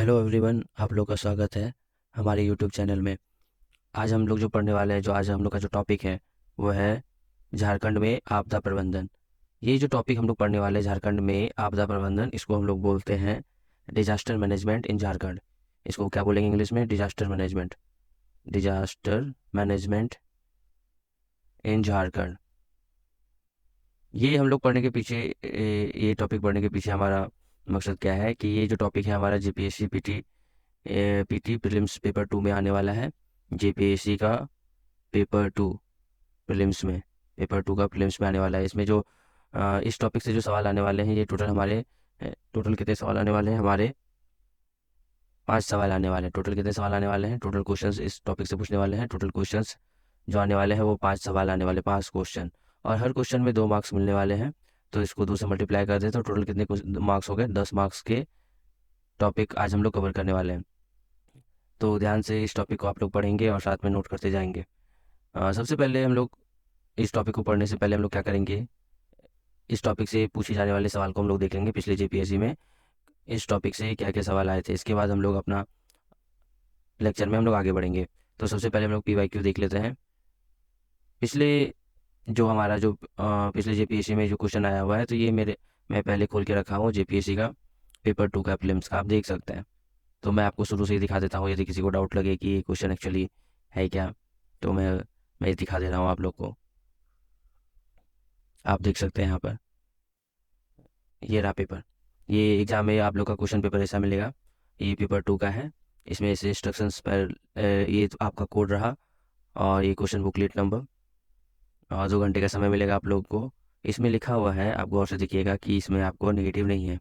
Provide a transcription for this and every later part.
Hello everyone, आप लोग का स्वागत है हमारे यूट्यूब चैनल में। आज हम लोग जो पढ़ने वाले हैं, जो आज हम लोग का जो टॉपिक है वो है झारखंड में आपदा प्रबंधन। ये जो टॉपिक हम लोग पढ़ने वाले हैं झारखंड में आपदा प्रबंधन, इसको हम लोग बोलते हैं डिजास्टर मैनेजमेंट इन झारखंड। इसको क्या बोलेंगे इंग्लिश में? Disaster management. डिजास्टर मैनेजमेंट इन झारखंड। ये हम लोग पढ़ने के पीछे ये टॉपिक पढ़ने के पीछे हमारा मकसद क्या है कि ये जो टॉपिक है हमारा जीपीएससी पीटी प्रीलिम्स पेपर 2 में आने वाला है। जेपीएससी का पेपर 2 प्रीलिम्स में, पेपर 2 का प्रीलिम्स में आने वाला है। इसमें जो इस टॉपिक से जो सवाल आने वाले हैं, ये टोटल कितने सवाल आने वाले हैं हमारे? 5 सवाल आने वाले हैं। टोटल कितने सवाल आने वाले हैं? टोटल क्वेश्चंस इस टॉपिक से पूछने वाले हैं। टोटल क्वेश्चंस जो आने वाले हैं वो 5 सवाल आने वाले, 5 क्वेश्चन, और हर क्वेश्चन में 2 मार्क्स मिलने वाले हैं। तो इसको 2 से मल्टीप्लाई कर दे तो टोटल कितने मार्क्स हो गए? 10 मार्क्स के टॉपिक आज हम लोग कवर करने वाले हैं। तो ध्यान से इस टॉपिक को आप लोग पढ़ेंगे और साथ में नोट करते जाएंगे। सबसे पहले हम लोग इस टॉपिक को पढ़ने से पहले हम लोग क्या करेंगे, इस टॉपिक से पूछे जाने वाले सवाल को हम लोग देख लेंगे। पिछले जेपीएससी में इस टॉपिक से क्या क्या सवाल आए थे, इसके बाद हम लोग अपना लेक्चर में हम लोग आगे बढ़ेंगे। तो सबसे पहले हम लोग पीवाईक्यू देख लेते हैं। पिछले जो हमारा जो पिछले जेपीएससी में जो क्वेश्चन आया हुआ है, तो ये मैं पहले खोल के रखा हूँ जेपीएससी का पेपर 2 का प्रीलिम्स का, आप देख सकते हैं। तो मैं आपको शुरू से ही दिखा देता हूँ, यदि किसी को डाउट लगे कि ये क्वेश्चन एक्चुअली है क्या, तो मैं दिखा दे रहा हूँ आप लोग को। आप देख सकते हैं यहाँ पर, ये रहा पेपर। ये एग्ज़ाम में आप लोग का क्वेश्चन पेपर ऐसा मिलेगा। ये पेपर 2 का है। इसमें से इंस्ट्रक्शंस पर ये तो आपका कोड रहा, और ये क्वेश्चन बुकलेट नंबर, और 2 घंटे का समय मिलेगा आप लोग को। इसमें लिखा हुआ है, आप गौर से देखिएगा कि इसमें आपको नेगेटिव नहीं है।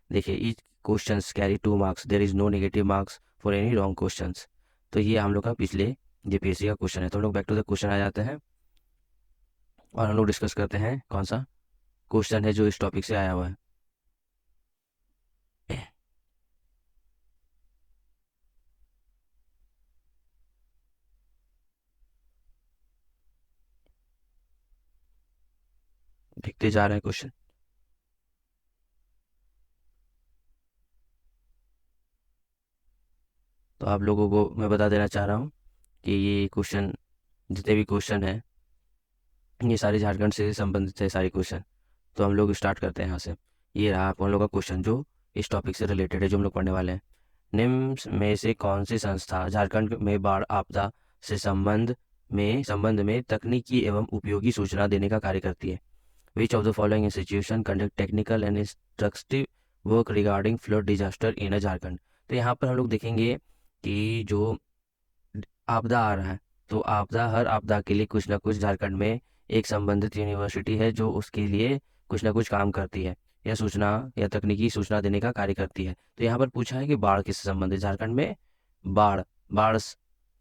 देखिए, each questions carry 2 marks, there is no negative marks for any wrong questions. तो ये हम लोग का पिछले जेपीएससी का क्वेश्चन है। तो हम लोग बैक टू द क्वेश्चन आ जाते हैं और हम लोग डिस्कस करते हैं कौन सा क्वेश्चन है जो इस टॉपिक से आया हुआ है। देखते जा रहे हैं क्वेश्चन। तो आप लोगों को मैं बता देना चाह रहा हूँ कि ये क्वेश्चन, जितने भी क्वेश्चन हैं, ये सारे झारखंड से संबंधित है सारे क्वेश्चन। तो हम लोग स्टार्ट करते हैं यहाँ से। ये रहा आप लोगों का क्वेश्चन जो इस टॉपिक से रिलेटेड है, जो हम लोग पढ़ने वाले हैं। निम्न में से कौन सी संस्था झारखंड में बाढ़ आपदा से संबंध में तकनीकी एवं उपयोगी सूचना देने का कार्य करती है? Which of the following institution conduct technical and instructive work regarding flood disaster in Jharkhand? तो यहाँ पर हम लोग देखेंगे कि जो आपदा आ रहा है, तो हर आपदा के लिए कुछ ना कुछ झारखंड में एक संबंधित यूनिवर्सिटी है जो उसके लिए कुछ ना कुछ काम करती है, या सूचना या तकनीकी सूचना देने का कार्य करती है। तो यहाँ पर पूछा है कि बाढ़ किससे संबंधित, झारखंड में बाढ़ बाढ़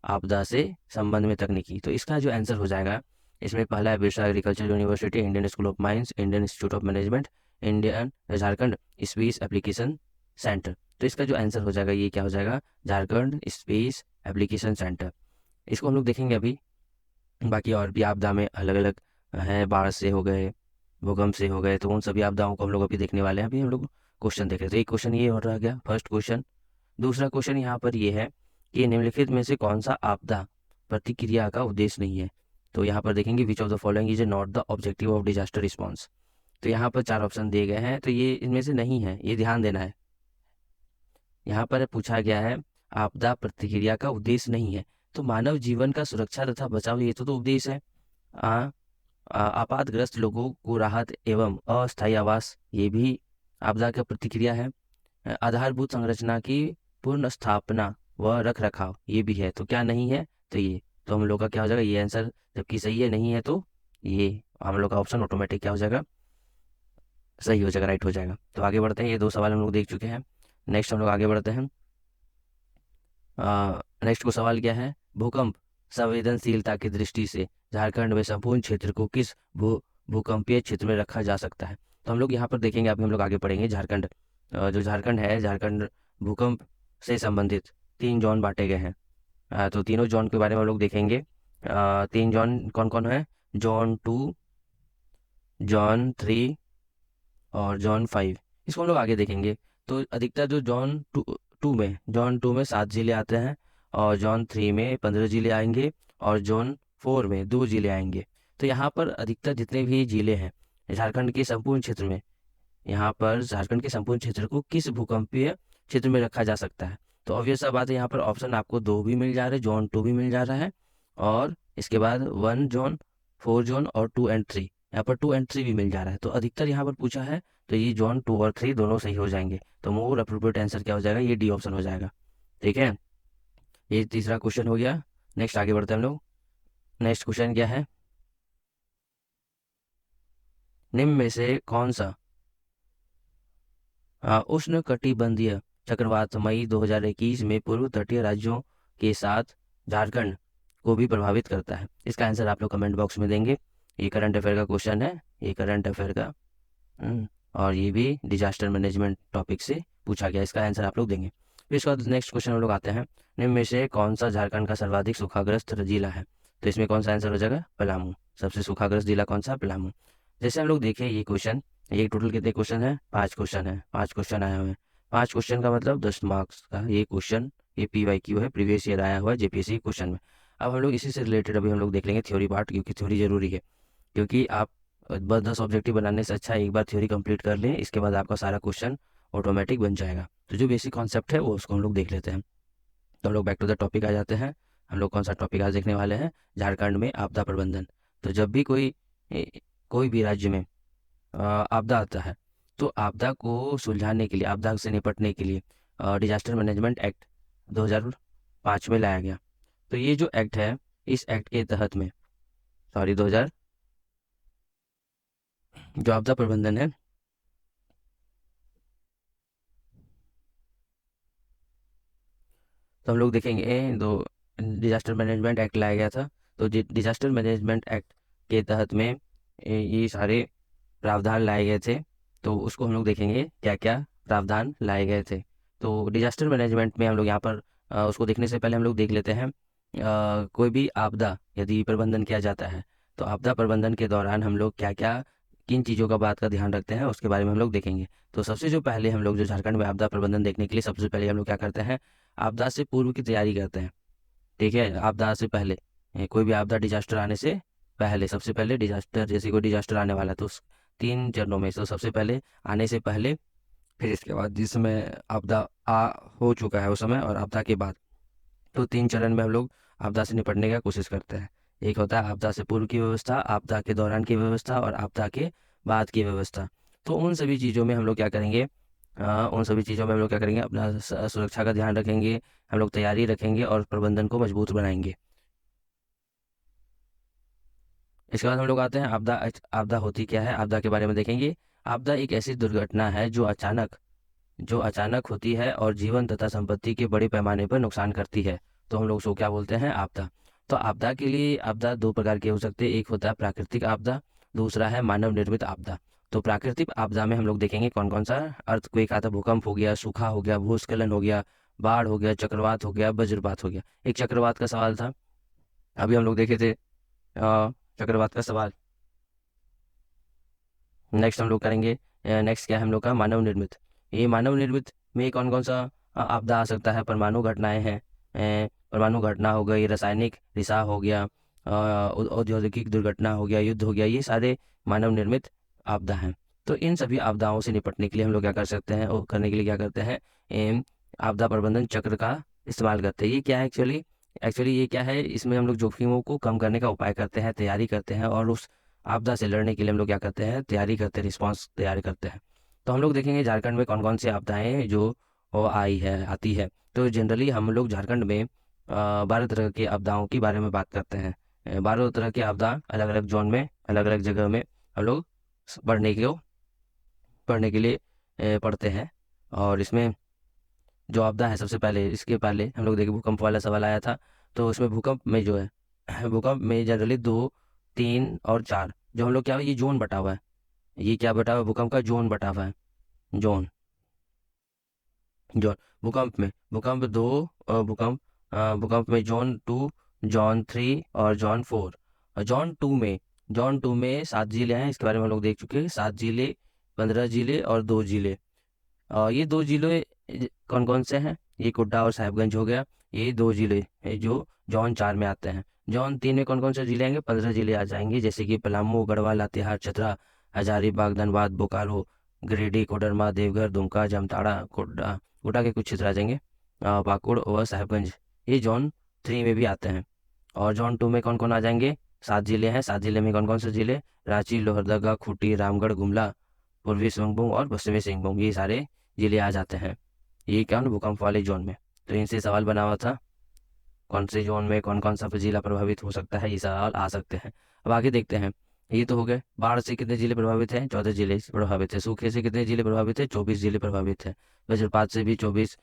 आपदा से संबंध में तकनीकी। तो इसका जो आंसर हो जाएगा, इसमें पहला है Birsa agriculture university, Indian school of mines, Indian institute of management, Indian Jharkhand space application centre. तो इसका जो आंसर हो जाएगा, ये क्या हो जाएगा? Jharkhand space application centre. इसको हम लोग देखेंगे अभी। बाकी और भी आपदा में अलग अलग हैं, बाढ़ से हो गए, भूकंप से हो गए, तो उन सभी आपदाओं को हम लोग अभी देखने वाले हैं। अभी हम लोग क्वेश्चन देख रहे थे। तो एक क्वेश्चन ये और रह गया, फर्स्ट क्वेश्चन। दूसरा क्वेश्चन यहाँ पर ये है कि निम्नलिखित में से कौन सा आपदा प्रतिक्रिया का उद्देश्य नहीं है? तो यहाँ पर देखेंगे which of the following is not the objective of disaster response. तो यहाँ पर 4 ऑप्शन दिए गए हैं, तो ये इनमें से नहीं है, ये ध्यान देना है। यहाँ पर पूछा गया है आपदा प्रतिक्रिया का उद्देश्य नहीं है, तो मानव जीवन का सुरक्षा तथा बचाव, ये तो उद्देश्य है। आ, आपातग्रस्त लोगों को राहत एवं अस्थायी आवास, ये भी आपदा का प्रतिक्रिया है। आधारभूत संरचना की पूर्ण स्थापना व रख रखाव, ये भी है। तो क्या नहीं है? तो ये, तो हम लोग का क्या हो जाएगा ये आंसर, जबकि सही है नहीं है, तो ये हम लोग का ऑप्शन ऑटोमेटिक क्या हो जाएगा? सही हो जाएगा, राइट हो जाएगा। तो आगे बढ़ते हैं, ये 2 सवाल हम लोग देख चुके हैं। नेक्स्ट हम लोग आगे बढ़ते हैं। नेक्स्ट को सवाल क्या है? भूकंप संवेदनशीलता की दृष्टि से झारखंड में संपूर्ण क्षेत्र को किस भूकंपीय क्षेत्र में रखा जा सकता है? तो हम लोग यहाँ पर देखेंगे, अभी हम लोग आगे पढ़ेंगे। झारखंड जो झारखंड है, झारखंड भूकंप से संबंधित 3 जोन बांटे गए हैं। तो तीनों जोन के बारे में हम लोग देखेंगे। 3 जोन कौन कौन है? जोन 2, जोन 3 और जोन 5। इसको हम लोग आगे देखेंगे। तो अधिकतर जो जोन जोन टू में 7 जिले आते हैं, और जोन 3 में 15 जिले आएंगे, और जोन 4 में 2 जिले आएंगे। तो यहाँ पर अधिकतर जितने भी जिले हैं झारखंड के संपूर्ण क्षेत्र में, यहाँ पर झारखंड के संपूर्ण क्षेत्र को किस भूकंपीय क्षेत्र में रखा जा सकता है? तो ऑब्वियस सा बात है, यहाँ पर ऑप्शन आपको 2 भी मिल जा रहे हैं, जोन 2 भी मिल जा रहा है, और इसके बाद 1 जोन, 4 जोन और 2 एंड 3, यहाँ पर 2 एंड 3 भी मिल जा रहा है। तो अधिकतर यहाँ पर पूछा है, तो ये जोन 2 और 3 दोनों सही हो जाएंगे। तो मोर अप्रोप्रिएट आंसर क्या हो जाएगा? ये डी ऑप्शन हो जाएगा। ठीक है, ये तीसरा क्वेश्चन हो गया। नेक्स्ट आगे बढ़ते हैं हम लोग। नेक्स्ट क्वेश्चन क्या है? निम्न में से कौन सा उष्ण कटिबंधीय चक्रवात मई 2021 में पूर्व तटीय राज्यों के साथ झारखंड को भी प्रभावित करता है? इसका आंसर आप लोग कमेंट बॉक्स में देंगे। ये करंट अफेयर का क्वेश्चन है, ये करंट अफेयर का और ये भी डिजास्टर मैनेजमेंट टॉपिक से पूछा गया। इसका आंसर आप लोग देंगे। फिर इसके बाद नेक्स्ट क्वेश्चन हम लोग आते हैं, निम्न में से कौन सा झारखंड का सर्वाधिक सूखाग्रस्त जिला है? तो इसमें कौन सा आंसर हो जाएगा? पलामू। सबसे सूखाग्रस्त जिला कौन सा? पलामू। जैसे हम लोग देखें ये क्वेश्चन, ये टोटल कितने क्वेश्चन है? 5 क्वेश्चन है, 5 क्वेश्चन आए हुए हैं। 5 क्वेश्चन का मतलब 10 मार्क्स का ये क्वेश्चन, ये PYQ है, प्रीवियस ईयर आया हुआ है JPSC क्वेश्चन में। अब हम लोग इसी से रिलेटेड अभी हम लोग देख लेंगे थ्योरी पार्ट, क्योंकि थ्योरी जरूरी है। क्योंकि आप बस 10 ऑब्जेक्टिव बनाने से अच्छा एक बार थ्योरी कंप्लीट कर लें, इसके बाद आपका सारा क्वेश्चन ऑटोमेटिक बन जाएगा। तो जो बेसिक कॉन्सेप्ट है वो उसको हम लोग देख लेते हैं। तो हम लोग बैक टू द टॉपिक आ जाते हैं। हम लोग कौन सा टॉपिक आज देखने वाले हैं? झारखंड में आपदा प्रबंधन। तो जब भी कोई भी राज्य में आपदा आता है, तो आपदा को सुलझाने के लिए, आपदा से निपटने के लिए डिजास्टर मैनेजमेंट एक्ट 2005 में लाया गया। तो ये जो एक्ट है, इस एक्ट के तहत में जो आपदा प्रबंधन है, तो हम लोग देखेंगे डिजास्टर मैनेजमेंट एक्ट लाया गया था। तो डिजास्टर मैनेजमेंट एक्ट के तहत में ये सारे प्रावधान लाए गए थे। तो उसको हम लोग देखेंगे क्या क्या प्रावधान लाए गए थे। तो डिजास्टर मैनेजमेंट में हम लोग यहाँ पर उसको देखने से पहले हम लोग देख लेते हैं कोई भी आपदा यदि प्रबंधन किया जाता है, तो आपदा प्रबंधन के दौरान हम लोग क्या क्या, किन चीज़ों का बात का ध्यान रखते हैं, उसके बारे में हम लोग देखेंगे। तो सबसे जो पहले हम लोग जो झारखंड में आपदा प्रबंधन देखने के लिए सबसे पहले हम लोग क्या करते हैं? आपदा से पूर्व की तैयारी करते हैं। ठीक है, आपदा से पहले, कोई भी आपदा डिजास्टर आने से पहले, सबसे पहले डिजास्टर, जैसे कोई डिजास्टर आने वाला है तो उस 3 चरणों में, तो सबसे पहले आने से पहले, फिर इसके बाद जिस समय आपदा हो चुका है उस समय, और आपदा के बाद। तो 3 चरण में हम लोग आपदा से निपटने का कोशिश करते हैं। एक होता है आपदा से पूर्व की व्यवस्था, आपदा के दौरान की व्यवस्था, और आपदा के बाद की व्यवस्था। तो उन सभी चीज़ों में हम लोग क्या करेंगे? अपना सुरक्षा का ध्यान रखेंगे, हम लोग तैयारी रखेंगे और प्रबंधन को मजबूत बनाएंगे। इसके बाद हम लोग आते हैं आपदा। आपदा होती क्या है, आपदा के बारे में देखेंगे। आपदा एक ऐसी दुर्घटना है जो अचानक होती है और जीवन तथा संपत्ति के बड़े पैमाने पर नुकसान करती है। तो हम लोग उसको क्या बोलते हैं? आपदा। तो आपदा के लिए, आपदा 2 प्रकार के हो सकते हैं। एक होता है प्राकृतिक आपदा, दूसरा है मानव निर्मित आपदा। तो प्राकृतिक आपदा में हम लोग देखेंगे कौन कौन सा। अर्थक्वेक आता, भूकंप हो गया, सूखा हो गया, भूस्खलन हो गया, बाढ़ हो गया, चक्रवात हो गया, वज्रपात हो गया। एक चक्रवात का सवाल था, अभी हम लोग देखे थे चक्रवात का सवाल। नेक्स्ट हम लोग करेंगे, नेक्स्ट क्या है हम लोग का? मानव निर्मित। ये मानव निर्मित में कौन कौन सा आपदा आ सकता है? परमाणु घटनाएं हैं, परमाणु घटना हो गई, रासायनिक रिसाव हो गया, औद्योगिक दुर्घटना हो गया, युद्ध हो गया, ये सारे मानव निर्मित आपदा हैं। तो इन सभी आपदाओं से निपटने के लिए हम लोग क्या कर सकते हैं, और करने के लिए क्या करते हैं? आपदा प्रबंधन चक्र का इस्तेमाल करते हैं। ये क्या है एक्चुअली ये क्या है? इसमें हम लोग जोखिमों को कम करने का उपाय करते हैं, तैयारी करते हैं, और उस आपदा से लड़ने के लिए हम लोग क्या करते हैं? तैयारी करते हैं, रिस्पांस तैयार करते हैं। तो हम लोग देखेंगे झारखंड में कौन कौन सी आपदाएं जो वो आती है। तो जनरली हम लोग झारखंड में 12 तरह की आपदाओं के बारे में बात करते हैं। 12 तरह की आपदा अलग अलग जोन में, अलग अलग जगह में हम लोग पढ़ने के लिए पढ़ते हैं। और इसमें जो आपदा है, सबसे पहले, इसके पहले हम लोग देखें, भूकंप वाला सवाल आया था। तो उसमें भूकंप में जो है भूकंप में जनरली 2, 3 और 4, जो हम लोग क्या है, ये जोन बटा हुआ है। ये क्या बटा हुआ है? भूकंप का जोन बटा हुआ है। जोन जोन भूकंप 2, भूकंप में जोन 2, जोन 3 और जोन 4। और जोन टू में 7 जिले हैं, इसके बारे में हम लोग देख चुके हैं। 7 जिले, 15 जिले और 2 जिले। ये 2 जिले कौन कौन से हैं, ये गोड्डा और साहिबगंज हो गया, ये 2 जिले हैं जो जॉन 4 में आते हैं। जॉन 3 में कौन कौन से जिले आएंगे, 15 जिले आ जाएंगे, जैसे कि पलामू, गढ़वा, लातेहार, चतरा, हजारीबाग, धनबाद, बोकारो, गिरिडीह, कोडरमा, देवघर, दुमका, जामताड़ा, गोड्डा, गोड्डा के कुछ क्षेत्र आ जाएंगे, पाकुड़ और साहिबगंज, ये जॉन 3 में भी आते हैं। और जॉन 2 में कौन कौन आ जाएंगे, 7 जिले हैं। 7 जिले में कौन कौन से जिले, रांची, लोहरदगा, खूंटी, रामगढ़, गुमला, पूर्वी सिंहभूम और पश्चिमी सिंहभूम, ये सारे जिले आ जाते हैं। ये क्या भूकंप वाले जोन में। तो इनसे सवाल बना हुआ था, कौन से जोन में कौन कौन सा जिला प्रभावित हो सकता है, ये सवाल आ सकते हैं। अब आगे देखते हैं। ये तो हो गए, बाढ़ से कितने जिले प्रभावित हैं, 14 जिले प्रभावित है। सूखे से कितने जिले प्रभावित है, 24 जिले प्रभावित है। वज्रपात से भी 24।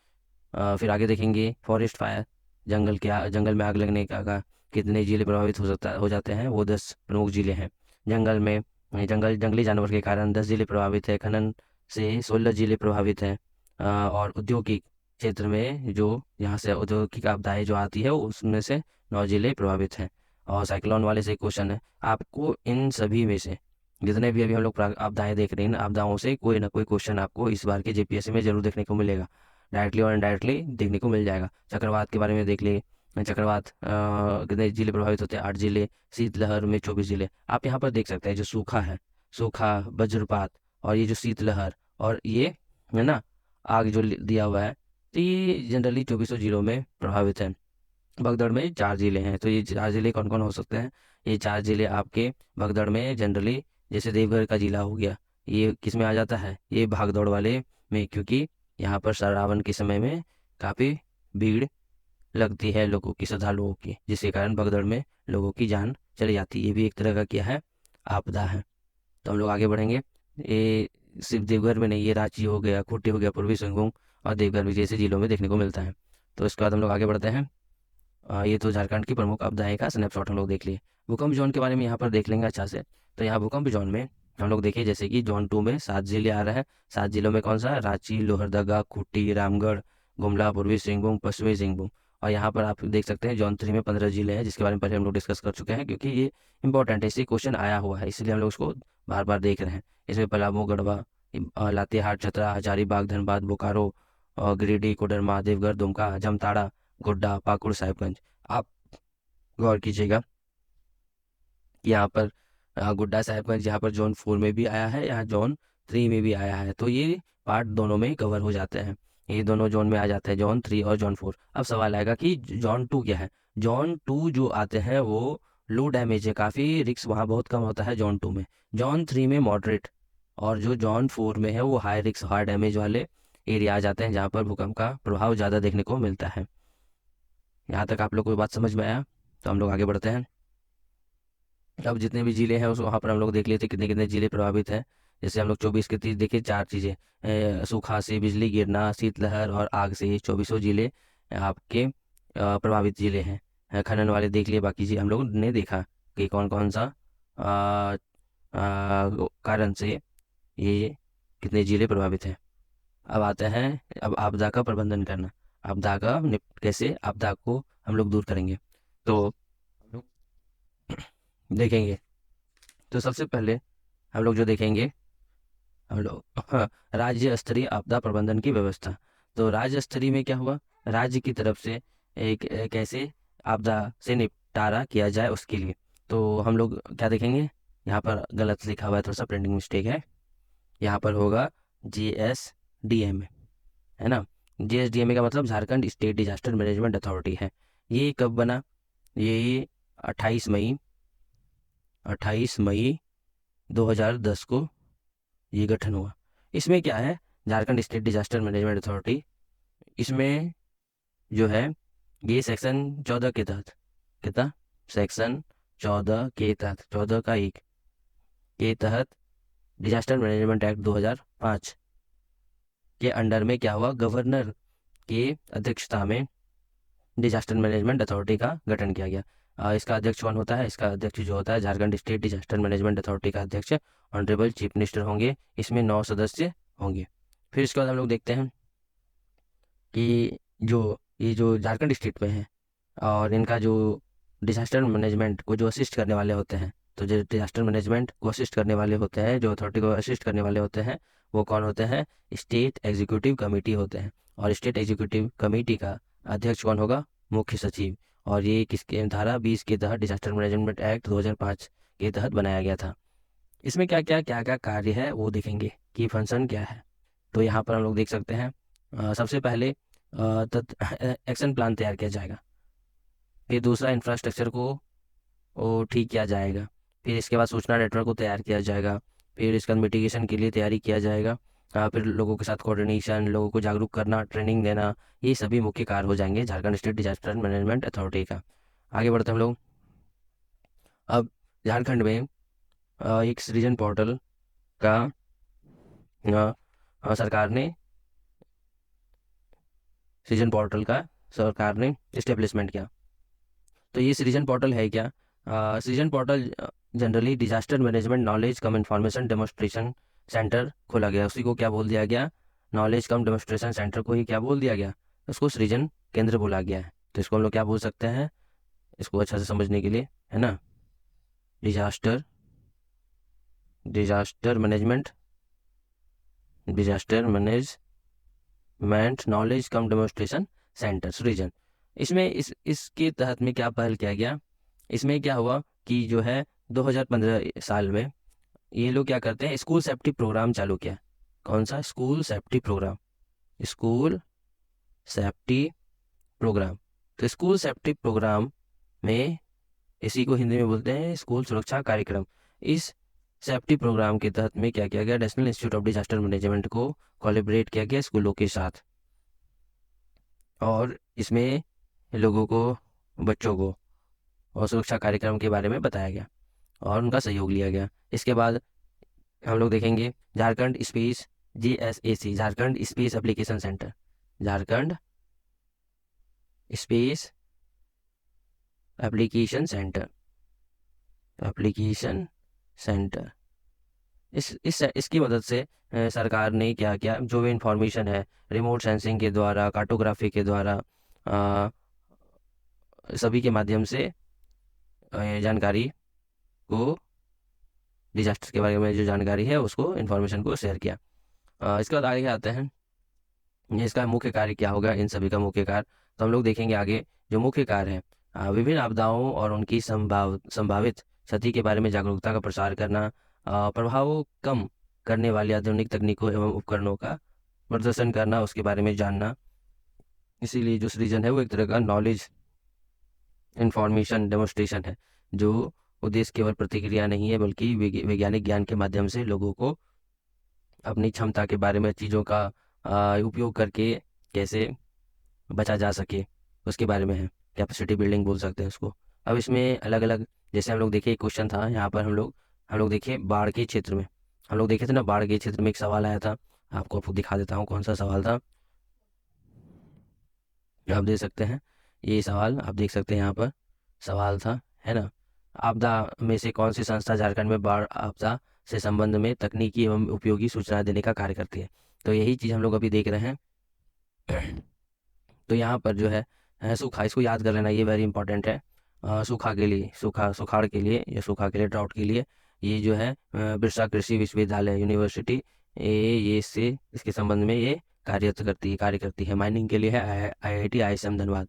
फिर आगे देखेंगे फॉरेस्ट फायर, जंगल में आग लगने का कितने जिले प्रभावित हो जाते हैं, वो 10 प्रमुख जिले हैं। जंगली जानवर के कारण 10 जिले प्रभावित है। खनन से 16 जिले प्रभावित हैं। और औद्योगिक क्षेत्र में जो यहाँ से औद्योगिक आपदाएं जो आती है उसमें से 9 जिले प्रभावित हैं। और साइक्लोन वाले से क्वेश्चन है, आपको इन सभी में से जितने भी अभी हम लोग आपदाएं देख रहे हैं, इन आपदाओं से कोई ना कोई क्वेश्चन आपको इस बार के जीपीएससी में जरूर देखने को मिलेगा, डायरेक्टली और इनडायरेक्टली देखने को मिल जाएगा। चक्रवात के बारे में देख लिए, चक्रवात कितने जिले प्रभावित होते हैं, 8 जिले। शीतलहर में 24 जिले। आप यहाँ पर देख सकते हैं जो सूखा है, सूखा, वज्रपात और ये जो शीतलहर और ये है ना आग जो दिया हुआ है, तो ये जनरली 24 जिलों में प्रभावित है। भगदड़ में 4 जिले हैं, तो ये 4 जिले कौन कौन हो सकते हैं, ये 4 जिले आपके भगदड़ में जनरली, जैसे देवघर का जिला हो गया, ये किस में आ जाता है, ये भागदौड़ वाले में, क्योंकि यहाँ पर श्रावण के समय में काफ़ी भीड़ लगती है लोगों की, श्रद्धालुओं की, जिसके कारण भगदड़ में लोगों की जान चली जाती है। ये भी एक तरह का क्या है, आपदा है। तो हम लोग आगे बढ़ेंगे। ये सिर्फ देवघर में नहीं, ये रांची हो गया, खूंटी हो गया, पूर्वी सिंहभूम और देवघर भी जैसे जिलों में देखने को मिलता है। तो इसके बाद हम लोग आगे बढ़ते हैं। ये तो झारखंड की प्रमुख आपदाएं का स्नैपशॉट हम लोग देख लिए। भूकंप जोन के बारे में यहाँ पर देख लेंगे अच्छा से। तो यहाँ भूकंप जोन में हम लोग देखिए, जैसे कि जोन 2 में 7 जिले आ रहे हैं। 7 जिलों में कौन सा, रांची, लोहरदगा, खूंटी, रामगढ़, गुमला, पूर्वी सिंहभूम, पश्चिमी सिंहभूम। और यहाँ पर आप देख सकते हैं जोन 3 में 15 जिले हैं, जिसके बारे में पहले हम लोग डिस्कस कर चुके हैं, क्योंकि ये इंपॉर्टेंट है, इससे क्वेश्चन आया हुआ है, इसलिए हम लोग उसको बार बार देख रहे हैं। इसमें पलामू, गढ़वा, लातेहार, चतरा, हजारीबाग, धनबाद, बोकारो और गिरिडीह, कोडरमा, देवघर, दुमका, जामताड़ा, गोड्डा, पाकुड़, साहिबगंज। आप गौर कीजिएगा, यहाँ पर गुड्डा साहिबगंज यहाँ पर जोन 4 में भी आया है, यहाँ जोन 3 में भी आया है, तो ये पार्ट दोनों में कवर हो जाते हैं, ये दोनों जोन में आ जाते हैं, जोन 3 और जोन 4। अब सवाल आएगा कि जोन 2 क्या है। जोन 2 जो आते हैं वो लो डैमेज है, काफ़ी रिस्क वहाँ बहुत कम होता है जोन 2 में। जोन 3 में मॉडरेट, और जो जोन 4 में है वो हाई रिस्क हाई डैमेज वाले एरिया आ जाते हैं, जहाँ पर भूकंप का प्रभाव ज़्यादा देखने को मिलता है। यहाँ तक आप लोग को बात समझ में आया, तो हम लोग आगे बढ़ते हैं। अब जितने भी जिले हैं उस वहाँ पर हम लोग देख लेते कितने कितने जिले प्रभावित हैं। जैसे हम लोग 24 के 30 देखिए, 4 चीज़ें, सूखा से बिजली गिरना, शीतलहर और आग से, ये 24 जिले आपके प्रभावित जिले हैं। खनन वाले देख लिए, बाकी जी हम लोग ने देखा कि कौन कौन सा कारण से ये कितने जिले प्रभावित हैं। अब आते हैं, अब आपदा का प्रबंधन करना, आपदा का कैसे आपदा को हम लोग दूर करेंगे, तो हम लोग देखेंगे। तो सबसे पहले हम लोग जो देखेंगे, हम लोग राज्य स्तरीय आपदा प्रबंधन की व्यवस्था। तो राज्य स्तरीय में क्या हुआ, राज्य की तरफ से एक कैसे आपदा से निपटारा किया जाए उसके लिए। तो हम लोग क्या देखेंगे, यहाँ पर गलत लिखा हुआ है, थोड़ा सा प्रिंटिंग मिस्टेक है, यहाँ पर होगा JSDM, है ना। JSDM का मतलब Jharkhand state disaster management authority है। ये कब बना, ये 28 मई 2010 को ये गठन हुआ। इसमें क्या है, Jharkhand state disaster management authority, इसमें जो है ये सेक्शन 14 के तहत, कितना, सेक्शन 14 के तहत, 14 का 1 के तहत डिजास्टर मैनेजमेंट एक्ट 2005 के अंडर में क्या हुआ, गवर्नर के अध्यक्षता में डिजास्टर मैनेजमेंट अथॉरिटी का गठन किया गया। इसका अध्यक्ष कौन होता है, इसका अध्यक्ष जो होता है Jharkhand state disaster management authority का अध्यक्ष ऑनरेबल चीफ मिनिस्टर होंगे। इसमें 9 सदस्य होंगे। फिर इसके बाद हम लोग देखते हैं कि ये जो झारखंड स्टेट में है और इनका जो डिजास्टर मैनेजमेंट को जो असिस्ट करने वाले होते हैं, तो जो डिजास्टर मैनेजमेंट को असिस्ट करने वाले होते हैं, जो अथॉरिटी को असिस्ट करने वाले होते हैं, वो कौन होते हैं, स्टेट एग्जीक्यूटिव कमेटी होते हैं। और स्टेट एग्जीक्यूटिव कमेटी का अध्यक्ष कौन होगा? मुख्य सचिव। और ये किसके धारा 20 के तहत डिजास्टर मैनेजमेंट एक्ट 2005 के तहत बनाया गया था। इसमें क्या क्या कार्य है वो देखेंगे कि फंक्शन क्या है। तो यहाँ पर हम लोग देख सकते हैं सबसे पहले एक्शन प्लान तैयार किया जाएगा। फिर दूसरा इंफ्रास्ट्रक्चर को वो ठीक किया जाएगा। फिर इसके बाद सूचना नेटवर्क को तैयार किया जाएगा। फिर इसका मिटिगेशन के लिए तैयारी किया जाएगा। फिर लोगों के साथ कोऑर्डिनेशन, लोगों को जागरूक करना, ट्रेनिंग देना, ये सभी मुख्य कार्य हो जाएंगे Jharkhand state disaster management authority का। आगे बढ़ते हम लोग। अब झारखंड में एक सृजन पोर्टल का सरकार ने सृजन पोर्टल का सरकार ने इस्टेब्लिशमेंट किया। तो ये सृजन पोर्टल है क्या? Srijan portal generally disaster management knowledge cum information demonstration centre खोला गया। उसी को क्या बोल दिया गया? नॉलेज कम डेमोस्ट्रेशन सेंटर को ही क्या बोल दिया गया? उसको सृजन केंद्र बोला गया है। तो इसको हम लोग क्या बोल सकते हैं इसको अच्छा से समझने के लिए, है ना? डिजास्टर मैनेजमेंट नॉलेज कम डेमोस्ट्रेशन सेंटर सृजन। इसमें इसके तहत में क्या पहल किया गया? इसमें क्या हुआ कि जो है 2015 साल में ये लोग क्या करते हैं, स्कूल सेफ्टी प्रोग्राम चालू किया। कौन सा? School safety program. School safety program. तो स्कूल सेफ्टी प्रोग्राम में, इसी को हिंदी में बोलते हैं स्कूल सुरक्षा कार्यक्रम। इस सेफ्टी प्रोग्राम के तहत में क्या किया गया? National institute of disaster management को कोलैबोरेट किया गया स्कूलों के साथ, और इसमें लोगों को, बच्चों को और सुरक्षा कार्यक्रम के बारे में बताया गया और उनका सहयोग लिया गया। इसके बाद हम लोग देखेंगे Jharkhand space GSAC, Jharkhand space application centre. Jharkhand space application centre. इसकी मदद से सरकार ने क्या किया? जो भी इंफॉर्मेशन है रिमोट सेंसिंग के द्वारा, कार्टोग्राफी के द्वारा, सभी के माध्यम से जानकारी को, डिजास्टर के बारे में जो जानकारी है उसको, इंफॉर्मेशन को शेयर किया। इसके बाद आगे आते हैं, ये इसका मुख्य कार्य क्या होगा, इन सभी का मुख्य कार्य। तो हम लोग देखेंगे आगे जो मुख्य कार्य है, विभिन्न आपदाओं और उनकी संभावित क्षति के बारे में जागरूकता का प्रसार करना, प्रभाव कम करने वाली आधुनिक तकनीकों एवं उपकरणों का प्रदर्शन करना, उसके बारे में जानना। इसीलिए जो सृजन है वो एक तरह का नॉलेज इंफॉर्मेशन डेमोस्ट्रेशन है, जो उद्देश्य केवल प्रतिक्रिया नहीं है बल्कि वैज्ञानिक ज्ञान के माध्यम से लोगों को अपनी क्षमता के बारे में, चीज़ों का उपयोग करके कैसे बचा जा सके उसके बारे में है। कैपेसिटी बिल्डिंग बोल सकते हैं उसको। अब इसमें अलग अलग, जैसे हम लोग देखिए क्वेश्चन था यहाँ पर, हम लोग देखिए बाढ़ के क्षेत्र में, हम लोग देखे थे ना, बाढ़ के क्षेत्र में एक सवाल आया था। आपको दिखा देता हूँ कौन सा सवाल था। आप देख सकते हैं ये सवाल, आप देख सकते हैं यहाँ पर सवाल था, है ना? आपदा में से कौन सी संस्था झारखंड में बाढ़ आपदा से संबंध में तकनीकी एवं उपयोगी सूचना देने का कार्य करती है? तो यही चीज़ हम लोग अभी देख रहे हैं। तो यहाँ पर जो है सूखा, इसको याद कर लेना, ये वेरी इंपॉर्टेंट है। सूखा के लिए, सुखाड़ के लिए, या सूखा के लिए, ड्राउट के लिए, ये जो है बिरसा कृषि विश्वविद्यालय यूनिवर्सिटी, ये इससे, इसके संबंध में ये कार्य करती है। माइनिंग के लिए है IIT ISM धनबाद,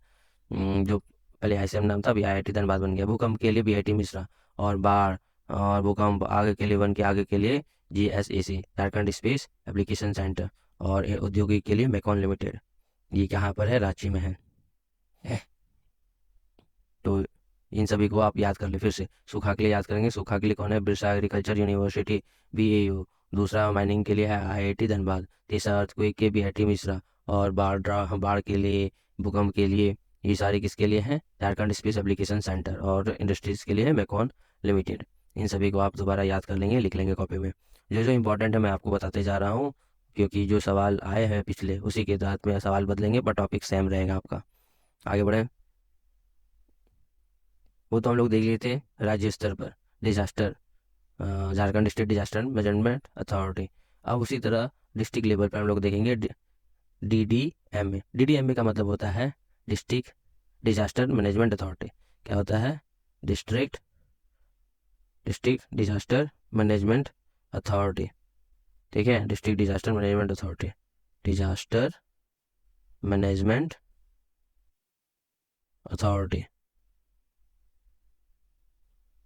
जो पहले ISM नाम था, अभी IIT धनबाद बन गया। भूकंप के लिए BIT मिश्रा, और बाढ़ और भूकंप आगे के लिए, वन के आगे के लिए GSAC, Jharkhand space application centre, और औद्योगिक के लिए मैकॉन लिमिटेड, ये कहाँ पर है? रांची में है। तो इन सभी को आप याद कर ले फिर से। सूखा के लिए याद करेंगे, सूखा के लिए कौन है? Birsa agriculture university, BAU। दूसरा माइनिंग के लिए है IIT धनबाद। तीसरा अर्थक्वेक के BIT मिश्रा। और बाढ़ के लिए, भूकंप के लिए, ये सारे किसके लिए हैं? Jharkhand space application centre. और इंडस्ट्रीज के लिए है मैकॉन लिमिटेड। इन सभी को आप दोबारा याद कर लेंगे, लिख लेंगे कॉपी में। जो जो इंपॉर्टेंट है मैं आपको बताते जा रहा हूँ, क्योंकि जो सवाल आए हैं पिछले, उसी के तहत में सवाल बदलेंगे, पर टॉपिक सेम रहेगा आपका। आगे बढ़े। वो तो हम लोग देख लिए थे राज्य स्तर पर disaster, Jharkhand state disaster management authority. अब उसी तरह डिस्ट्रिक्ट लेवल पर हम लोग देखेंगे DDMA। DDMA का मतलब होता है डिस्ट्रिक्ट डिजास्टर मैनेजमेंट अथॉरिटी। क्या होता है? District disaster management authority. ठीक है, district disaster management authority, disaster management authority.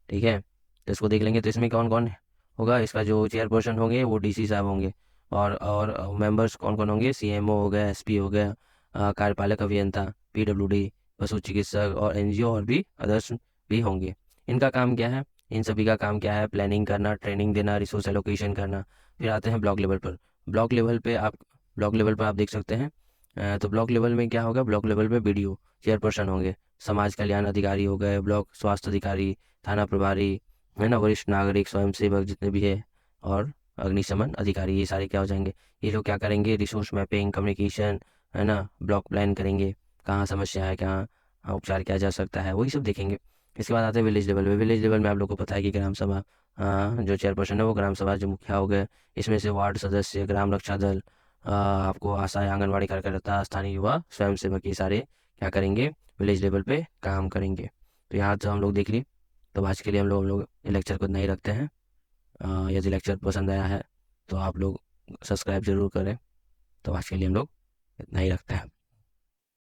ठीक है, तो इसको देख लेंगे। तो इसमें कौन कौन होगा, इसका जो चेयरपर्सन होंगे वो डीसी साहब होंगे, और मेंबर्स कौन कौन होंगे, सीएमओ हो गया, एसपी हो गया, कार्यपालक अभियंता, पीडब्ल्यूडी, पशु चिकित्सक, और एनजीओ, और भी अदर्स भी होंगे। इनका काम क्या है, इन सभी का काम क्या है, प्लानिंग करना, ट्रेनिंग देना, रिसोर्स एलोकेशन करना। फिर आते हैं ब्लॉक लेवल पर। ब्लॉक लेवल पर आप देख सकते हैं। तो ब्लॉक लेवल में क्या होगा, ब्लॉक लेवल पे बीडीओ चेयरपर्सन होंगे, समाज कल्याण अधिकारी हो गए, ब्लॉक स्वास्थ्य अधिकारी, थाना प्रभारी, है ना, वरिष्ठ नागरिक, स्वयंसेवक जितने भी है, और अग्निशमन अधिकारी, ये सारे क्या हो जाएंगे। ये लोग क्या करेंगे, रिसोर्स मैपिंग, कम्युनिकेशन, है ना, ब्लॉक प्लान करेंगे, कहाँ समस्या है, कहाँ उपचार किया जा सकता है, वही सब देखेंगे। इसके बाद आते हैं विलेज लेवल में। विलेज लेवल में आप लोग को पता है कि ग्राम सभा, जो चेयरपर्सन है वो ग्राम सभा जो मुखिया हो गए, इसमें से वार्ड सदस्य, ग्राम रक्षा दल, आपको आशा, आंगनवाड़ी कार्यकर्ता, स्थानीय युवा, स्वयंसेवक, ये सारे क्या करेंगे, विलेज लेवल पे काम करेंगे। तो यहाँ तो हम लोग देख लिए। तो आज के लिए हम लोग लेक्चर को इतना ही रखते हैं। यदि लेक्चर पसंद आया है तो आप लोग सब्सक्राइब जरूर करें। तो आज के लिए हम लोग इतना ही रखते हैं।